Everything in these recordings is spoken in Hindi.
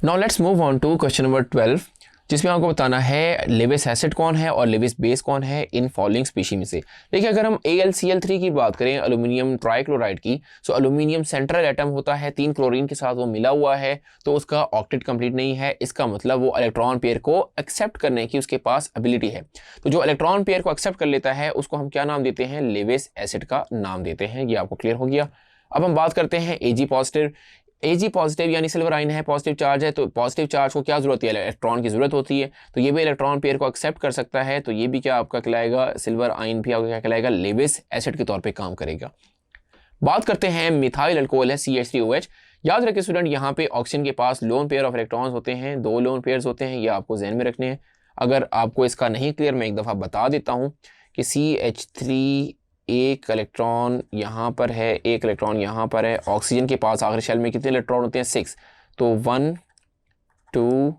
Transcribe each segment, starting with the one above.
Now let's move on to question number 12, जिसमें आपको बताना है लेविस एसिड कौन है और लेविस बेस कौन है इन फॉलोइंग स्पीशी में से। देखिए, अगर हम AlCl3 की बात करें, एल्यूमिनियम ट्राइक्लोराइड की, तो एल्यूमिनियम सेंट्रल एटम होता है, 3 क्लोरीन के साथ वो मिला हुआ है, तो उसका ऑक्टेट कंप्लीट नहीं है। इसका मतलब वो इलेक्ट्रॉन पेयर को एक्सेप्ट करने की उसके पास एबिलिटी है। तो जो इलेक्ट्रॉन पेयर को एक्सेप्ट कर लेता है उसको हम क्या नाम देते हैं? लेविस एसिड का नाम देते हैं। ये आपको क्लियर हो गया। अब हम बात करते हैं Ag पॉजिटिव। Ag पॉजिटिव यानी सिल्वर आयन है, पॉजिटिव चार्ज है, तो पॉजिटिव चार्ज को क्या जरूरत है? इलेक्ट्रॉन की जरूरत होती है। तो ये भी इलेक्ट्रॉन पेयर को एक्सेप्ट कर सकता है, तो ये भी क्या आपका कहलाएगा? सिल्वर आयन भी आपका क्या कहलाएगा? लेविस एसिड के तौर पे काम करेगा। बात करते हैं मिथाइल अल्कोहल है CH3OH। याद रखिए स्टूडेंट, यहाँ पे ऑक्सीजन के पास लोन पेयर ऑफ इलेक्ट्रॉन्स होते हैं, 2 लोन पेयर्स होते हैं, ये आपको ध्यान में रखने हैं। अगर आपको इसका नहीं क्लियर, मैं एक दफ़ा बता देता हूँ कि CH3 एक इलेक्ट्रॉन यहाँ पर है, एक इलेक्ट्रॉन यहाँ पर है। ऑक्सीजन के पास आखिरी शेल में कितने इलेक्ट्रॉन होते हैं? 6। तो 1 2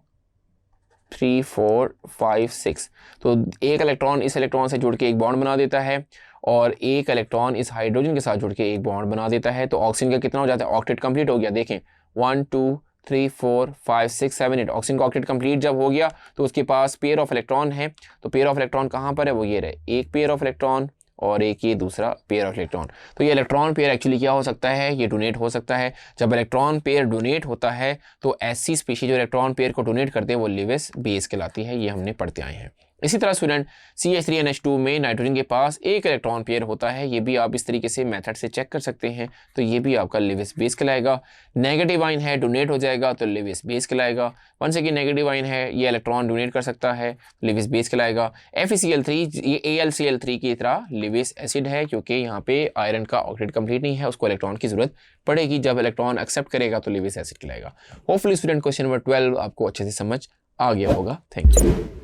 3 4 5 6। तो एक इलेक्ट्रॉन इस इलेक्ट्रॉन से जुड़ के एक बॉन्ड बना देता है और एक इलेक्ट्रॉन इस हाइड्रोजन के साथ जुड़ के एक बॉन्ड बना देता है। तो ऑक्सीजन का कितना हो जाता है? ऑक्टेट कंप्लीट हो गया। देखें 1 2 3 4 5 6 7 8। ऑक्सीजन का ऑक्टेट कंप्लीट जब हो गया तो उसके पास पेयर ऑफ इलेक्ट्रॉन है। तो पेयर ऑफ इलेक्ट्रॉन कहाँ पर है? वो ये रहे, एक पेयर ऑफ इलेक्ट्रॉन और एक ये दूसरा पेयर ऑफ इलेक्ट्रॉन। तो ये इलेक्ट्रॉन पेयर एक्चुअली क्या हो सकता है? ये डोनेट हो सकता है। जब इलेक्ट्रॉन पेयर डोनेट होता है तो ऐसी स्पीशी जो इलेक्ट्रॉन पेयर को डोनेट करते हैं वो लेविस बेस कहलाती है। ये हमने पढ़ते आए हैं। इसी तरह स्टूडेंट CH3NH2 में नाइट्रोजन के पास एक इलेक्ट्रॉन पेयर होता है। ये भी आप इस तरीके से मेथड से चेक कर सकते हैं। तो ये भी आपका लेविस बेस कहलाएगा। नेगेटिव आयन है, डोनेट हो जाएगा तो लेविस बेस कहलाएगा। वन से कि नेगेटिव आयन है, ये इलेक्ट्रॉन डोनेट कर सकता है, लेविस बेस कहलाएगा। FeCl3 ये AlCl3 की तरह लेविस एसिड है, क्योंकि यहाँ पे आयरन का ऑक्टेट कंप्लीट नहीं है, उसको इलेक्ट्रॉन की जरूरत पड़ेगी। जब इलेक्ट्रॉन एक्सेप्ट करेगा तो लेविस एसिड कहलाएगा। होपफुली स्टूडेंट क्वेश्चन नंबर 12 आपको अच्छे से समझ आ गया होगा। Thank you.